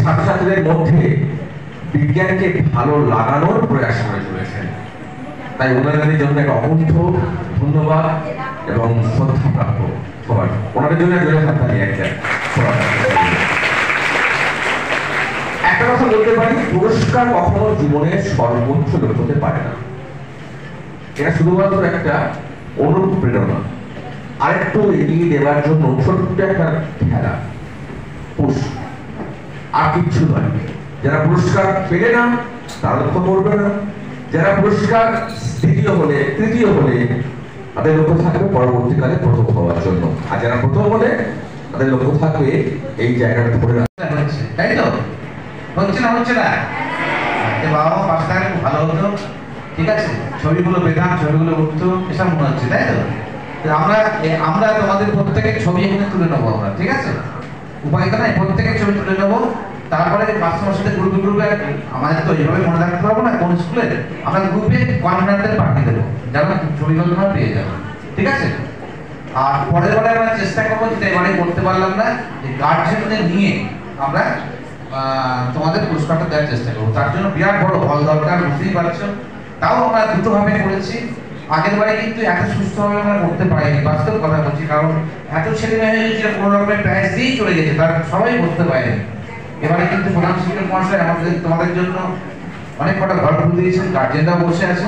ছাত্রছাত্রীদের মধ্যে বিজ্ঞানকে ভালো লাগানোর প্রয়াস করে চলেছেন। তাই ওনাদের জন্য একটা অকুণ্ঠ ধন্যবাদ এবং শ্রদ্ধা প্রাপ্য সবার। ওনাদের জন্য একটা কথা বলতে পারি, পুরস্কার কখনো জীবনের সর্বোচ্চ লক্ষ্য হতে পারে না। এটা শুধুমাত্র একটা অনুপ্রেরণা, আরেকটু এগিয়ে দেওয়ার জন্য ছোট্ট একটা খেলা, পুশ, আর কিচ্ছু নয়। যারা পুরস্কার পেলে না তারা লক্ষ্য করবে না, যারা পুরস্কার দ্বিতীয় হলে তৃতীয় হলে তাদের লক্ষ্য থাকবে পরবর্তীকালে প্রথম হওয়ার জন্য, আর যারা প্রথম হলে তাদের লক্ষ্য থাকবে এই জায়গাটা ধরে রাখা। তাই তো হচ্ছে না? হচ্ছে না? বাবা মা পাশে থাকলে খুব ভালো হতো, ঠিক আছে? ছবিগুলো পেতাম, ছবিগুলো উঠতো, এসব মনে হচ্ছে, তাই তো? আমরা তোমাদের প্রত্যেকের ছবি এখানে তুলে নেবো আমরা, ঠিক আছে? উপায় তো নাই, প্রত্যেকের ছবি তুলে নেবো। তারপরে মাস্টার সাথে গ্রুপে গ্রুপে আমাদের তো এইভাবে মনে রাখতে পারবো না কোন স্কুলে, আমরা গ্রুপে কনভেন্টদের পাঠিয়ে দেবো, যারা ছবিগুলো তোমরা পেয়ে যাবে, ঠিক আছে? আর পরের বারে আমরা চেষ্টা করবো, যেটা এবারে করতে পারলাম না, যে গার্জেনদের নিয়ে আমরা তোমাদের পুরস্কারটা দেওয়ার চেষ্টা করবো। তার জন্য বিরাট বড় হল দরকার, বুঝতেই পারছো। তাও আমরা দুটো ভাবে করেছি। আগের বারে কিন্তু এত সুস্থভাবে আমরা করতে পারিনি, বাস্তব কথা বলছি, কারণ এত ছেলে মেয়ে হয়ে গেছে, কোনো রকমের প্রাইজ দিয়েই চলে গেছে, তারা সবাই বুঝতে পারেনি। এবারে কিন্তু প্রধান শিক্ষক মহাশয় আমাদের তোমাদের জন্য অনেক কটা ঘর খুলে দিয়েছেন, গার্জেনরা বসে আছে।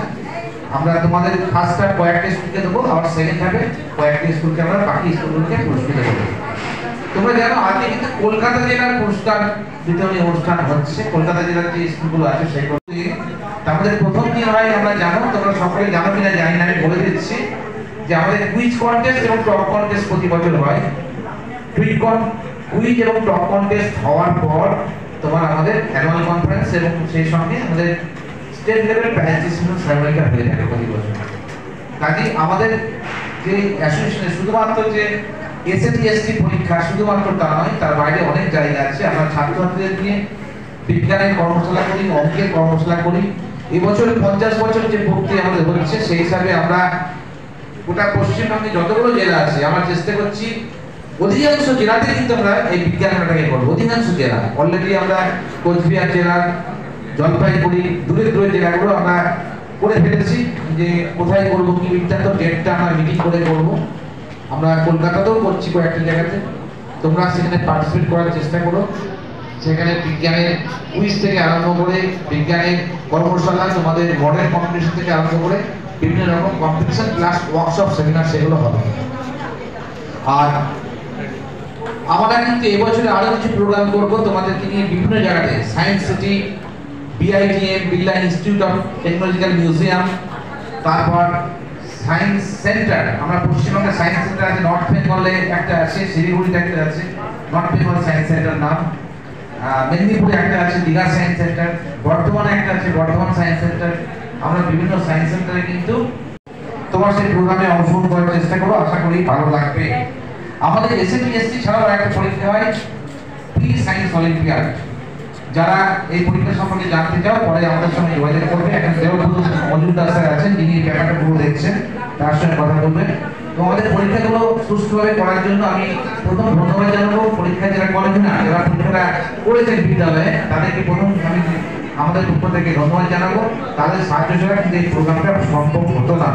আমরা তোমাদের ফার্স্টটা কয়েকটা স্কুলকে দেবো, আবার সেকেন্ড হবে কয়েকটা স্কুলকে আমরা বাকি স্কুলগুলোকে পুরস্কৃত করবো। তোমরা জানো আজকে কিন্তু কলকাতা জেলার পুরস্কার বিতরণী অনুষ্ঠান হচ্ছে, কলকাতা জেলার যে স্কুলগুলো আছে সেগুলো। আমাদের প্রথম দিন হয়, আমরা জানো, তোমরা সকলে জানো কিনা জানি না, আমি বলে দিচ্ছি যে আমাদের কুইজ কন্টেস্ট এবং টক কন্টেস্ট প্রতি বছর হয়। কুইজ এবং টক কন্টেস্ট হওয়ার পর তোমার আমাদের অ্যানুয়াল কনফারেন্স এবং সেই সঙ্গে আমাদের স্টেট লেভেল প্রাইজ ডিস্ট্রিবিউশন সেরেমনিটা হয়ে থাকে প্রতি বছর। কাজে আমাদের যে অ্যাসোসিয়েশনে শুধুমাত্র যে এসএসসি পরীক্ষা শুধুমাত্র তা নয়, তার বাইরে অনেক জায়গা আছে। আমরা ছাত্রছাত্রীদের নিয়ে বিজ্ঞানের কর্মশালা করি, অঙ্কের কর্মশালা করি। এবছর 50 বছর যে ভর্তি আমাদের হচ্ছে, সেই হিসাবে আমরা গোটা পশ্চিমবঙ্গে যতগুলো জেলা আছে আমরা চেষ্টা করছি অধিকাংশ জেলাতে কিন্তু আমরা এই বিজ্ঞান মেলাটাকে করবো। অধিকাংশ জেলা অলরেডি আমরা কোচবিহার জেলার, জলপাইগুড়ি, দূরের দূরের জেলাগুলো আমরা করে ফেলেছি যে কোথায় করবো কি বিজ্ঞান, তো ডেটটা আমরা মিটিং করে করবো। আমরা কলকাতাতেও করছি কয়েকটা জায়গাতে, তোমরা সেখানে পার্টিসিপেট করার চেষ্টা করো। সেখানে বিজ্ঞানের কুইজ থেকে আরম্ভ করে বিজ্ঞানের কর্মশালা, তোমাদের মডেল কম্পিটিশন থেকে আরম্ভ করে বিভিন্ন রকম কম্পিটিশন প্লাস ওয়ার্কশপ সেমিনার সেগুলো হবে। আর আমরা কিন্তু এবছরে আরো কিছু প্রোগ্রাম করবো তোমাদেরকে নিয়ে বিভিন্ন জায়গাতে, science city, BITM, Birla institute of technological museum, তারপর সায়েন্স সেন্টার। আমরা পশ্চিমবঙ্গের সায়েন্স সেন্টার আছে, নর্থ বেঙ্গলে একটা আছে, শিলিগুড়িতে একটা আছে নর্থ বেঙ্গল সায়েন্স সেন্টার নাম, মেদিনীপুরে একটা আছে দীঘা সায়েন্স সেন্টার, বর্ধমানে একটা আছে বর্ধমান সায়েন্স সেন্টার। আমরা বিভিন্ন সায়েন্স সেন্টারে কিন্তু তোমার সেই প্রোগ্রামে অংশগ্রহণ করার চেষ্টা করো, আশা করি ভালো লাগবে। আমাদের এসএসসি ছাড়াও একটা পরীক্ষা হয়, প্রি সায়েন্স অলিম্পিয়াড। যারা এই পরীক্ষা সম্পর্কে জানতে চাও পরে আমাদের সঙ্গে যোগাযোগ করবে। এখন দেবব্রত মজুমদার স্যার আছেন, যিনি ব্যাপারটা পুরো দেখছেন, তার সঙ্গে কথা বলবেন। তো আমাদের পরীক্ষাগুলো সুষ্ঠুভাবে করার জন্য আমি প্রথম ধন্যবাদ জানাবো পরীক্ষা যারা করেন না, যারা পরীক্ষাটা করেছেন বিদ্যালয়ে, তাদেরকে প্রথম আমি আমাদের পক্ষ থেকে ধন্যবাদ জানাবো। তাদের সাহায্য ছাড়া কিন্তু এই প্রোগ্রামটা সম্ভব হতো না।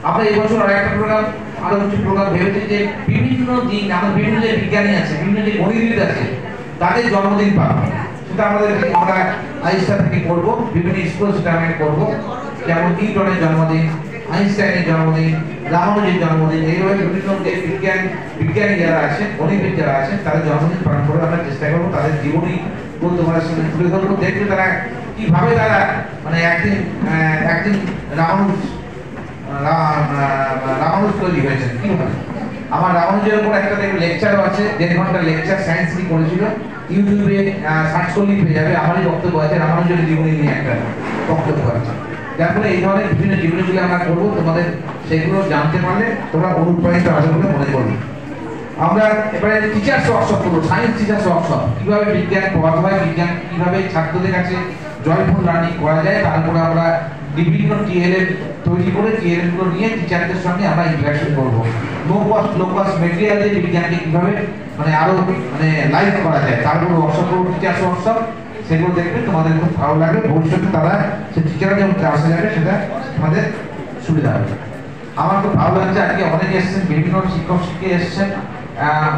আমরা এই বছর আরেকটা প্রোগ্রাম, আরো কিছু প্রোগ্রাম ভেবেছি যে বিভিন্ন দিন আমাদের বিভিন্ন যে বিজ্ঞানী আছে, বিভিন্ন যে গণিতবিদ আছে, তাদের জন্মদিন পালন, সেটা আমরা আইনস্টাইন থেকে করবো, বিভিন্ন স্কুল সেটা আমি করবো। যেমন নিউটনের জন্মদিন, আইনস্টাইনের জন্মদিন, রামানুজের জন্মদিন, এইভাবে বিভিন্ন যে বিজ্ঞানী যারা আছেন, গণিতবিদ যারা আছেন, তাদের জন্মদিন পালন করে আমরা চেষ্টা করবো তাদের জীবনী তোমাদের সঙ্গে তুলে ধরবো। দেখবে তারা কিভাবে তারা মানে একদিন রামানুজ তৈরি হয়েছেন কিভাবে। আমার রামানুজের উপর একটা লেকচারও আছে, 1.5 ঘন্টার লেকচার, সায়েন্স নিয়ে করেছিল, ইউটিউবে সার্চ করলেই পেয়ে যাবে। আমারই বক্তব্য আছে রামানুজের জীবনী নিয়ে একটা বক্তব্য আছে। যার ফলে এই ধরনের বিভিন্ন জীবনীগুলো আমরা করবো, তোমাদের সেগুলো জানতে পারলে তোমরা অনুপ্রাণিত হবে বলে মনে করবে। আমরা এবারে টিচার্স ওয়ার্কশপ করবো, সায়েন্স টিচার্স ওয়ার্কশপ, কিভাবে বিজ্ঞান পড়াতে হয়, বিজ্ঞান কিভাবে ছাত্রদের কাছে জয়ফুল লার্নিং করা যায়, তারপরে আমরা বিভিন্ন টিএলএম তৈরি করে থিওরি গুলো নিয়ে টিচারদের সঙ্গে আমরা ইন্টারাকশন করব। No cost low cost material দিয়ে বিজ্ঞানকে কিভাবে মানে আরো মানে লাইভ করা যায় তার উপর ওয়ার্কশপ করব, টিচার্স ওয়ার্কশপ, সেগুলো দেখবে তোমাদের খুব ভালো লাগবে। ভবিষ্যতে তারা সে টিচাররা যখন ক্লাসে যাবে সেটা তোমাদের সুবিধা হবে। আমার খুব ভালো লাগছে আজকে অনেকে এসেছেন, বিভিন্ন শিক্ষক শিক্ষিকা এসেছেন,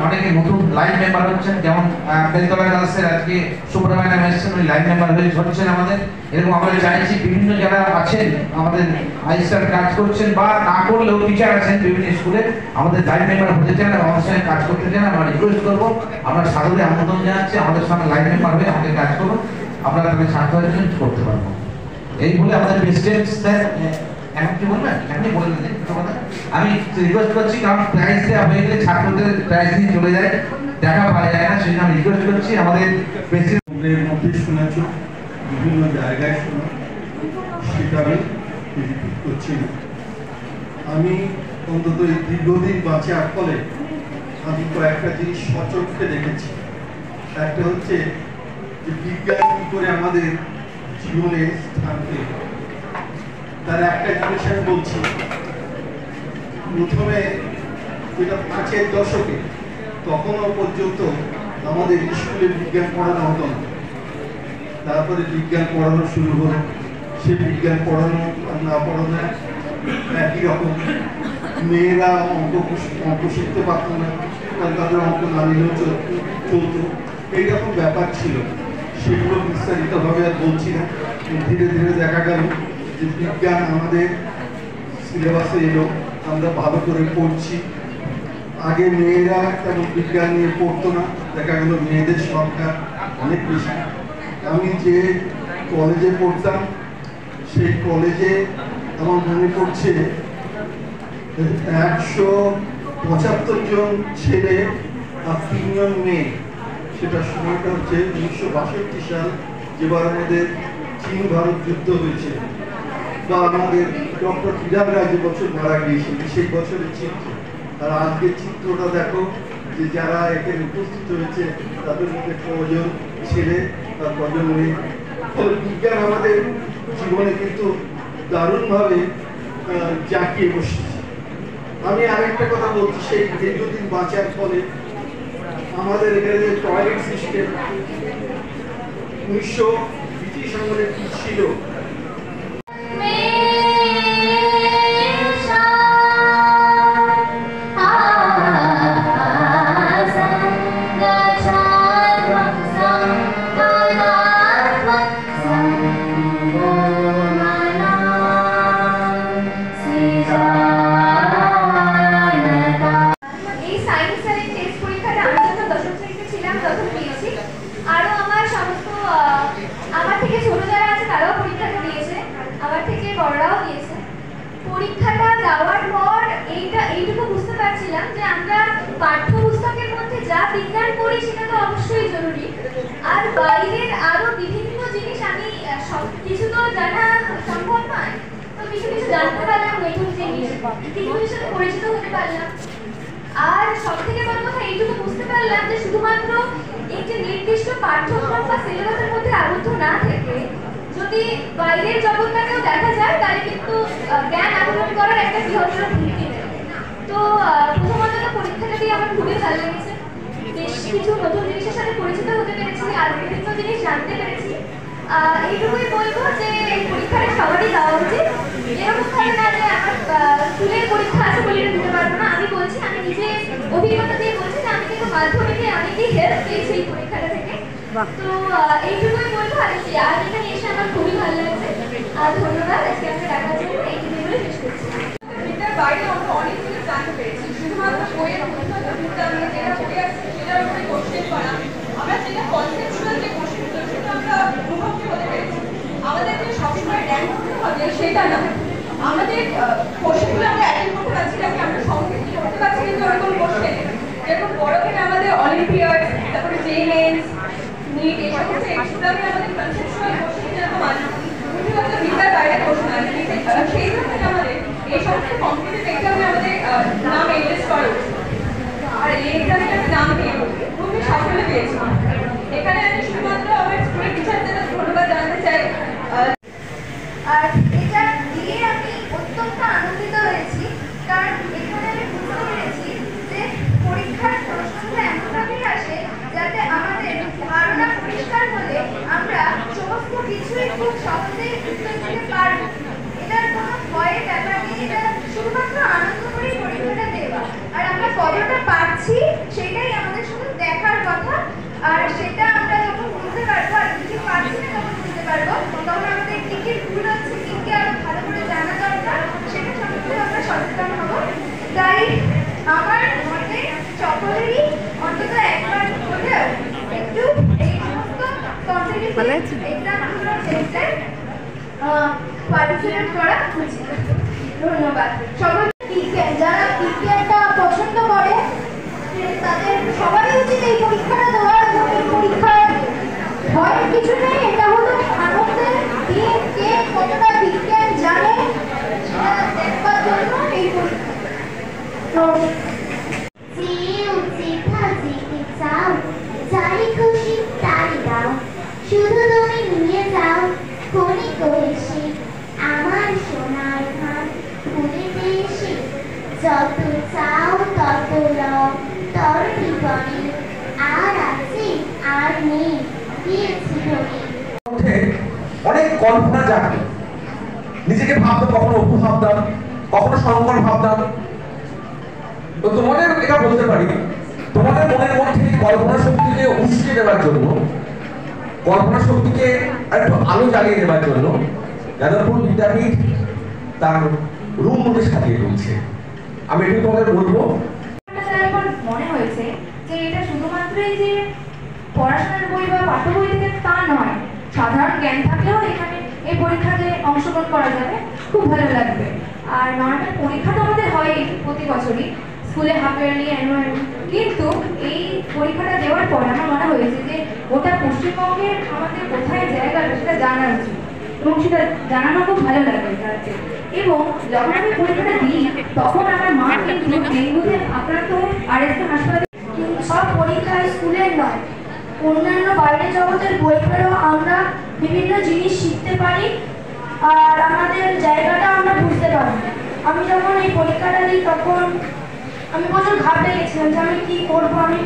অনেকে নতুন লাইভ মেম্বার হচ্ছেন, যেমন বেলতলা গার্লসের আজকে সুব্রত ম্যাডাম এসেছেন, উনি লাইভ মেম্বার হচ্ছেন আমাদের। এরকম আমরা চাইছি বিভিন্ন যারা আছেন আমাদের আইস্টার কাজ করছেন বা না করলেও টিচার আছেন বিভিন্ন স্কুলে আমাদের লাইভ মেম্বার হতে চান এবং আমাদের সঙ্গে কাজ করতে চান, আমরা রিকোয়েস্ট করবো, আমরা সাদরে আমন্ত্রণ জানাচ্ছি আমাদের সঙ্গে লাইভ মেম্বার হয়ে আমাদের কাজ করুন, আমরা তাদের ছাত্র করতে পারবো। এই বলে আমাদের প্রেসিডেন্ট স্যার এখন কি বলবেন? এখনই বলে দিন কথা। আমি রিকোয়েস্ট করছি, কারণ প্রাইজ দেওয়া হয়ে গেলে ছাত্রদের প্রাইজ নিয়ে চলে যায়, দেখা পাওয়া যায় না, সেই জন্য আমি রিকোয়েস্ট করছি আমাদের প্রেসিডেন্টের মধ্যে শুনেছ, বিভিন্ন জায়গায় শোনা, সেটা আমি রিপিট করছি না। আমি অন্তত এই দীর্ঘদিন বাঁচার ফলে আমি কয়েকটা জিনিস সচক্ষে দেখেছি। একটা হচ্ছে যে বিজ্ঞান কি করে আমাদের জীবনে স্থান পেল, তার একটা জিনিস আমি বলছি। প্রথমে যেটা ৫-এর দশকে, তখনও পর্যন্ত আমাদের স্কুলে বিজ্ঞান পড়ানো হতো না। তারপরে বিজ্ঞান পড়ানো শুরু হলো, সে বিজ্ঞান পড়ানো আর না পড়ানো একই রকম। মেয়েরা অঙ্ক শিখতে পারত না, তাদের অঙ্ক না নিলেও চলতো, এইরকম ব্যাপার ছিল। সেগুলো বিস্তারিতভাবে আর বলছি না। ধীরে ধীরে দেখা গেল যে বিজ্ঞান আমাদের সিলেবাসে এলো, আমরা ভালো করে পড়ছি। আগে মেয়েরা তেমন বিজ্ঞান নিয়ে পড়তো না, দেখা গেল মেয়েদের সংখ্যা অনেক বেশি। আমি যে কলেজে পড়তাম সেই কলেজে আমার মনে পড়ছে ১৭৫ জন ছেলে আর ৩ জন মেয়ে। সেটা সময়টা হচ্ছে ১৯৬২ সাল, যেবার আমাদের চীন ভারত যুদ্ধ হয়েছে, বা আমাদের ডক্টর বিরাট রায় যে বছর মারা গিয়েছিল সেই বছরের চিত্র। আর আজকের চিত্রটা দেখো যে যারা এখানে উপস্থিত হয়েছে তাদের মধ্যে কজন ছেলে আর কজন মেয়ে। বিজ্ঞান আমাদের জীবনে কিন্তু দারুণভাবে জাঁকিয়ে বসেছে। আমি আরেকটা কথা বলছি, সেই দীর্ঘদিন বাঁচার ফলে আমাদের এখানে টয়লেট সিস্টেম ১৯০০ ব্রিটিশ আমলে কি ছিল, পরীক্ষাটা দেওয়ার পর এইটুকু বুঝতে পারছিলাম যে আমরা পাঠ্যপুস্তকের মধ্যে যা বিজ্ঞান পড়ি সেটা তো অবশ্যই জরুরি, আর বাইরের আরো বিভিন্ন জিনিস আমি সব কিছু তো জানা সম্ভব নয়, তো কিছু কিছু জানতে পারলাম, নতুন জিনিস কিছুর সাথে পরিচিত হতে পারলাম। আর সব থেকে বড় কথা এইটুকু বুঝতে পারলাম যে শুধুমাত্র একটি নির্দিষ্ট পাঠ্যক্রম বা সিলেবাসের মধ্যে আবদ্ধ না থেকে যদি বাইরের জগৎটাকেও দেখা যায় তাহলে কিন্তু জ্ঞান আহরণ করার একটা বৃহত্তর ভিত্তি নেই। তো প্রথমত পরীক্ষাটা দিয়ে আমার খুবই ভালো লেগেছে, বেশ কিছু নতুন জিনিসের সাথে পরিচিত হতে পেরেছি আর বিভিন্ন জিনিস জানতে পেরেছি। এইটুকুই বলবো যে এই পরীক্ষাটা সবারই দেওয়া উচিত, এরকম ভাবে না যে আমার স্কুলের পরীক্ষা আছে বলে দিতে পারবো না। আমি বলছি, আমি নিজে অভিজ্ঞতা দিয়ে বলছি যে আমি কিন্তু মাধ্যমিকে অনেকই হেল্প পেয়েছি এই পরীক্ষাটা থেকে। তো এইটুকুই বলবো, আর এখানে এসে আমার খুবই ভালো লাগছে। আর ধন্যবাদ আজকে আমাকে ডাকার জন্য, এইটুকুই বলে শেষ করছি। বিদ্যার বাইরে আমরা অনেক কিছু জানতে পেরেছি, শুধুমাত্র বইয়ের বিদ্যা আমরা যেটা পড়ে আসছি সেটার উপরে কোশ্চেন করা, আমরা যেটা কনসেপচুয়াল যে কোশ্চেনগুলো সেটা আমরা মুখোমুখি হতে পেরেছি। আমাদের যে সবসময় র্যাঙ্ক করতে হবে সেটা না, আমাদের কোশ্চেনগুলো আমরা অ্যাটেন্ড করতে পারছি না, আমরা সংক্ষিপ্ত করতে পারছি, কিন্তু ওরকম কোশ্চেন যেরকম বড় করে আমাদের অলিম্পিয়াড, তারপরে জেএমএনস, নিট, এই সমস্ত এক্সট্রামে আমাদের কনসেপচুয়াল কোশ্চেন যেরকম আছে, শুধুমাত্র বিদ্যার বাইরে কোশ্চেন আছে, সেই জন্য আমাদের এই সমস্ত কম্পিটিটিভ এক্সামে আমাদের নাম এনলিস্ট করা উচিত। আর এই এক্সামে আমি নাম পেয়ে খুবই সাফল্য পেয়েছি। এখানে আমি শুধুমাত্র আমার স্কুলের টিচারদের ধন্যবাদ জানাতে চাই। আর এটা দিয়ে আমি অত্যন্ত তাই আমার মনে সকলেরই অন্তত একবার হলেও একটু এই সমস্ত কম্পিটিটিভ এক্সামগুলো টেস্টে পার্টিসিপেট করা উচিত। ধন্যবাদ। সকল যারা বিজ্ঞানটা পছন্দ করে তাদের সবারই উচিত এই পরীক্ষাটা দেওয়ার। এই পরীক্ষার ভয়ের কিছু নেই, এটা হলো আনন্দের দিয়ে কে কতটা বিজ্ঞান জানে সেটা দেখবার জন্য এই পরীক্ষা। শুধু তুমি নিয়ে যাও কোনি করেছি আমার সোনার ধান ভুলিতে এসে যত চাও তত লও তর জীবনে আর আছে আর নেই দিয়েছি ধরে। অনেক কল্পনা জাগে, নিজেকে ভাবতাম, কখনো অপু ভাবতাম, কখনো শঙ্কর ভাবতাম। তো তোমাদের এটা বলতে পারি, তোমাদের মনের মধ্যে কল্পনা শক্তিকে উস্কে দেওয়ার জন্য, কল্পনা শক্তিকে একটু আলো জ্বালিয়ে দেওয়ার জন্য যাদবপুর বিদ্যাপীঠ তার রুমগুলো সাজিয়ে তুলছে। আমি একটু তোমাদের বলবো, মনে হয়েছে যে এটা শুধুমাত্রই যে পড়াশোনার বই বা পাঠ্য বই থেকে তা নয়, সাধারণ জ্ঞান থাকলেও এখানে এই পরীক্ষাতে অংশগ্রহণ করা যাবে, খুব ভালো লাগবে। আর নর্মাল পরীক্ষা তো আমাদের হয় প্রতি বছরই স্কুলে, হাফ ইয়ারলি, অ্যানুয়াল, কিন্তু এই পরীক্ষাটা দেওয়ার পর আমার মনে হয়েছে যে ওটা পশ্চিমবঙ্গের আমাদের কোথায় জায়গাটা সেটা জানা উচিত এবং সেটা জানানো খুব ভালো লাগে জানতে। এবং যখন আমি পরীক্ষাটা দিই তখন আমার মা কিন্তু ডেঙ্গুতে আক্রান্ত হয়ে আরএসকে হাসপাতালে। সব পরীক্ষা স্কুলের নয়, অন্যান্য বাইরের জগতের বই পড়েও আমরা বিভিন্ন জিনিস শিখতে পারি আর আমাদের জায়গাটা আমরা বুঝতে পারি। আমি যখন এই পরীক্ষাটা দিই তখন আমি প্রচুর ঘাবড়ে গেছিলাম যে আমি কী করবো, আমি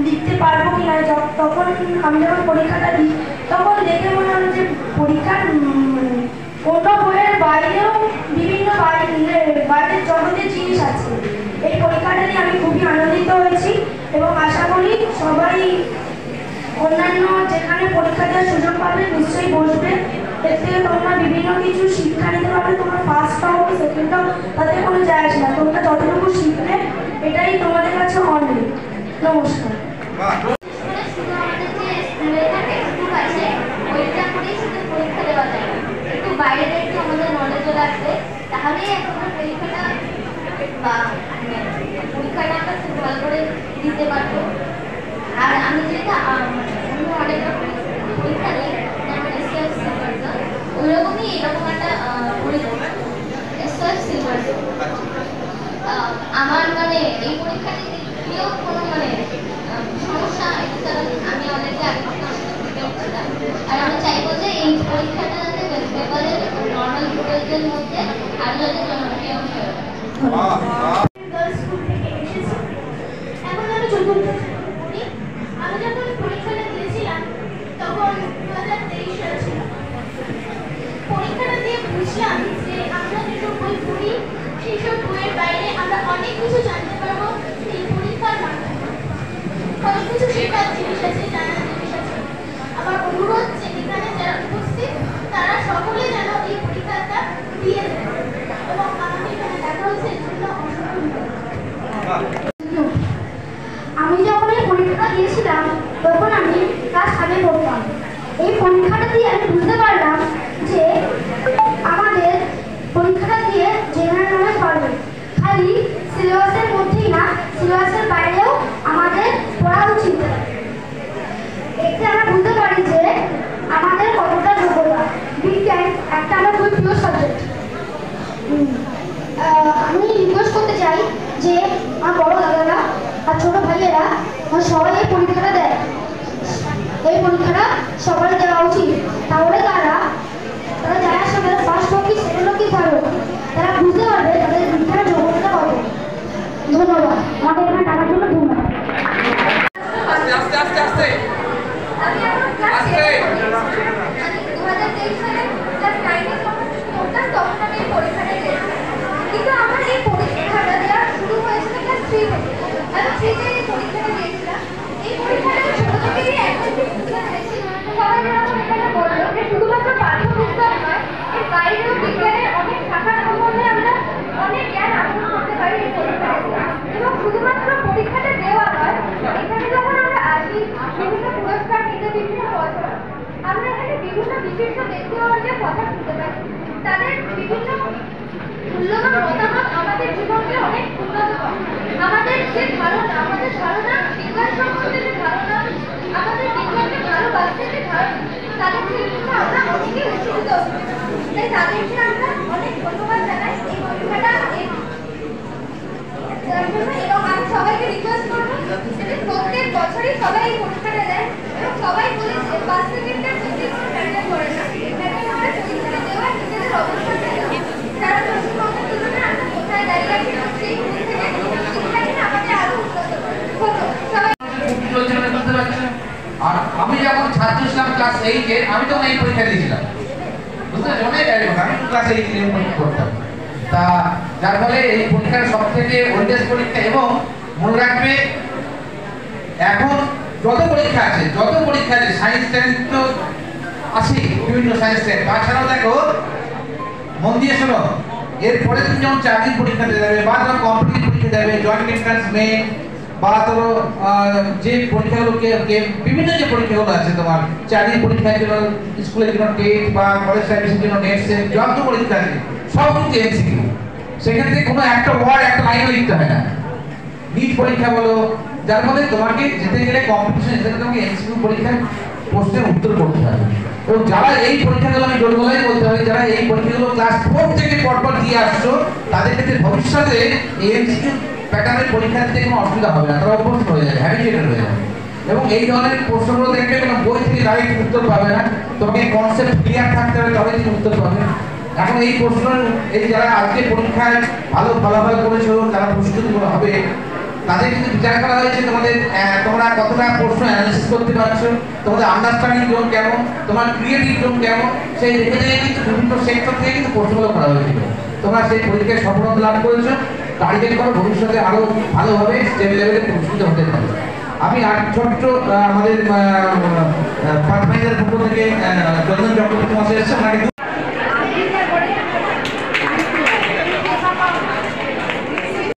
লিখতে পারবো কি না। তখন আমি যখন পরীক্ষাটা দিই তখন দেখে মনে হলো যে পরীক্ষার অন্য বইয়ের বাইরেও বিভিন্ন বাইরের জগতের জিনিস আছে। এই পরীক্ষাটা নিয়ে আমি খুবই আনন্দিত হয়েছি এবং আশা করি সবাই অন্যান্য যেখানে পরীক্ষা দেওয়ার সুযোগ পাবে নিশ্চয়ই বসবে। এর থেকে তোমরা বিভিন্ন কিছু শিক্ষা নিতে পারবে। তোমরা ফার্স্টটাও সেকেন্ডটাও তাদের কোনো যায় আসে না, তোমরা যতটুকু শিখবে এটাই তোমাদের কাছে অনেক। নমস্কার। শুধু আমাদের যে স্কুলের টেক্সটবুক আছে ওইটা করেই শুধু পরীক্ষা দেওয়া যায় না, একটু বাইরে একটু আমাদের নলেজও লাগবে, তাহলেই আমরা পরীক্ষাটা আমরা খুব ভালো করে দিতে পারবো। আর আমি যেটা অন্য অনেক পরীক্ষা দিই যেমন এসএফ সিলভার জোন, ওইরকমই এরকম একটা পরীক্ষা এসএফ সিলভার জোন। আমার মানে এই পরীক্ষাটি দিলেও কোনো মানে সমস্যা হয় না, কারণ আমি অলরেডি আগে থেকে অনেক প্রিপেয়ার ছিলাম। আর আমি চাইবো যে এই পরীক্ষাটা যাতে ওয়েস্ট বেঙ্গলের নর্মাল স্টুডেন্টদের মধ্যে আরও যাতে জনপ্রিয় হয়ে ওঠে। স্কুল থেকে এসেছি, এখন আমি চতুর্থ পড়ি। আমি যখন পরীক্ষাটা দিয়েছিলাম তখন 2023 সাল ছিল। পরীক্ষাটা দিয়ে বুঝলাম যে আমরা যেসব বই পড়ি সেই সব বইয়ের বাইরে আমরা অনেক কিছু জানতে পারবো এই পরীক্ষার মাধ্যমে। অনেক কিছু শেখার জিনিস আছে, জানার জিনিস আছে। আমার অনুরোধ যে এখানে যারা উপস্থিত তারা সকলে যেন এই পরীক্ষাটা দিয়ে দেয় এবং আমাকে এখানে দেখা হচ্ছে এর জন্য অসংখ্য ধন্যবাদ। আমি যখন এই পরীক্ষাটা দিয়েছিলাম তখন আমি ক্লাস 7-এ পড়তাম। এই পরীক্ষাটা দিয়ে আমি বুঝতে পারলাম যে আমাদের পরীক্ষাটা দিয়ে জেনারেল নলেজ বাড়বে, খালি সিলেবাসের মধ্যেই না, সিলেবাসের বাইরেও আমাদের পড়া উচিত। এতে আমরা বুঝতে পারি যে আমাদের কতটা যোগ্যতা। বিজ্ঞান একটা আমার খুবই প্রিয় সাবজেক্ট। আমি রিকোয়েস্ট করতে চাই যে আমার বড় দাদারা আর ছোট ভাইয়েরা সবাই এই পরীক্ষাটা দেয়। এই পরীক্ষাটা সবাই দেওয়া উচিত, তাহলে তারা যারা সামনে ফার্স্ট হোক কি সেকেন্ড হোক কি থার্ড হোক তারা বুঝতে পারবে তাদের বিজ্ঞানের যোগ্যতা কত। ধন্যবাদ আমাকে এখানে টাকার জন্য। ধন্যবাদ। আস্তে আস্তে আস্তে আস্তে আমি এখন ক্লাস 2023 সালে ক্লাস 9-এ পড়তাম, তখন আমি এই পরীক্ষাটা দিয়েছিলাম। কিন্তু আমার এই পরীক্ষাটা দেওয়া শুরু হয়েছিল ক্লাস 3 থেকে। আমি 3 থেকে এই পরীক্ষাটা দিয়েছিলাম। এই পরীক্ষাটা ছোট থেকেই একটা বুঝতে পেরেছি সবাই বিশিষ্ট ব্যক্তিবর্গের কথা শুনতে পাই। তাদের বিভিন্ন মূল্যবান মতামত আমাদের জীবনকে অনেক উন্নত করে। আমাদের যে ধারণা, আমাদের ধারণা বিজ্ঞান সম্বন্ধে যে ধারণা, আমাদের বিজ্ঞানকে ভালোবাসতে যে ধারণা, তাদের থেকে কিন্তু আমরা অনেকে উৎসাহিত হই। তাই তাদেরকে আমরা অনেক ধন্যবাদ জানাই এই পরীক্ষাটা দেওয়ার জন্য। এবং আমি সবাইকে রিকোয়েস্ট করবো যে প্রত্যেক বছরই সবাই এই পরীক্ষাটা দেয় এবং সবাই বলে যে ফার্স্ট সেকেন্ডের যদি কোনো ম্যাটার করে না, ম্যাটার করে পরীক্ষাটা দেওয়া নিজেদের অবস্থানটা দেওয়া। সারা পশ্চিমবঙ্গের তুলনায় আমরা কোথায় দাঁড়িয়ে আছি সেই দিক থেকে শিক্ষাকে আমাদের আরো উন্নত করে সবাই। আর আমি যখন ছাত্র ছিলাম ক্লাস 8-এ, আমি তখন এই পরীক্ষা দিয়েছিলাম, বুঝতে পারছি অনেক আগে আমি ক্লাস 8-এ পরীক্ষা করতাম। তা যার ফলে এই পরীক্ষার সব থেকে ওল্ডেস্ট পরীক্ষা। এবং মনে রাখবে এখন যত পরীক্ষা আছে সায়েন্স টেন্স তো আছে, বিভিন্ন সায়েন্স টেন্স, তাছাড়াও দেখো মন দিয়ে শোনো, এরপরে তুমি যখন চাকরির পরীক্ষা দিতে যাবে বা যখন কম্পিটিটিভ পরীক্ষা দেবে, জয়েন্ট এন্ট্রান্স মেন বা ধরো যে পরীক্ষাগুলোকে বিভিন্ন যে পরীক্ষাগুলো আছে তোমার চাকরির পরীক্ষার জন্য, স্কুলের জন্য টেট বা কলেজ সার্ভিসের জন্য নেট সেট, যত পরীক্ষা আছে সব কিন্তু এমসিকিউ। সেখান থেকে কোনো একটা ওয়ার্ড একটা লাইনও লিখতে হয় না। নিট পরীক্ষা বলো, যার ফলে তোমাকে যেতে গেলে কম্পিটিশন যেতে তোমাকে এমসিকিউ পরীক্ষার প্রশ্নের উত্তর করতে হবে। এবং যারা এই পরীক্ষাগুলো, আমি জোরগলায় বলতে পারি, যারা এই পরীক্ষাগুলো ক্লাস 4 থেকে পরপর দিয়ে আসছো, তাদের ক্ষেত্রে ভবিষ্যতে এই এমসিকিউ প্যাটার্নের পরীক্ষা দিতে কোনো অসুবিধা হবে না, তারা অভ্যস্ত হয়ে যাবে, হ্যাবিচুয়েটেড হয়ে যাবে। এবং এই ধরনের প্রশ্নগুলো দেখবে কোনো বই থেকে ডাইরেক্ট উত্তর পাবে না, তোমাকে কনসেপ্ট ক্লিয়ার থাকতে হবে, তবে তুমি উত্তর পাবে। এখন এই প্রশ্ন, এই যারা আজকে পরীক্ষায় ভালো ফলাফল করেছো, তারা প্রস্তুতি হবে, তাদের কিন্তু বিচার করা হয়েছে তোমাদের তোমরা কতটা প্রশ্ন অ্যানালিসিস করতে পারছো, তোমাদের আন্ডারস্ট্যান্ডিং জোন কেমন, তোমার ক্রিয়েটিভ জোন কেমন, সেই দেখে দেখে কিন্তু বিভিন্ন সেক্টর থেকে কিন্তু প্রশ্নগুলো করা হয়েছিল। তোমরা সেই পরীক্ষায় সফলতা লাভ করেছো, টার্গেট করো ভবিষ্যতে আরো ভালোভাবে স্টেট লেভেলে প্রস্তুত হতে পারবে। আমি আর ছোট্ট আমাদের পাথফাইন্ডারের পক্ষ থেকে চন্দন চক্রবর্তী মহাশয় এসেছে, ওনাকে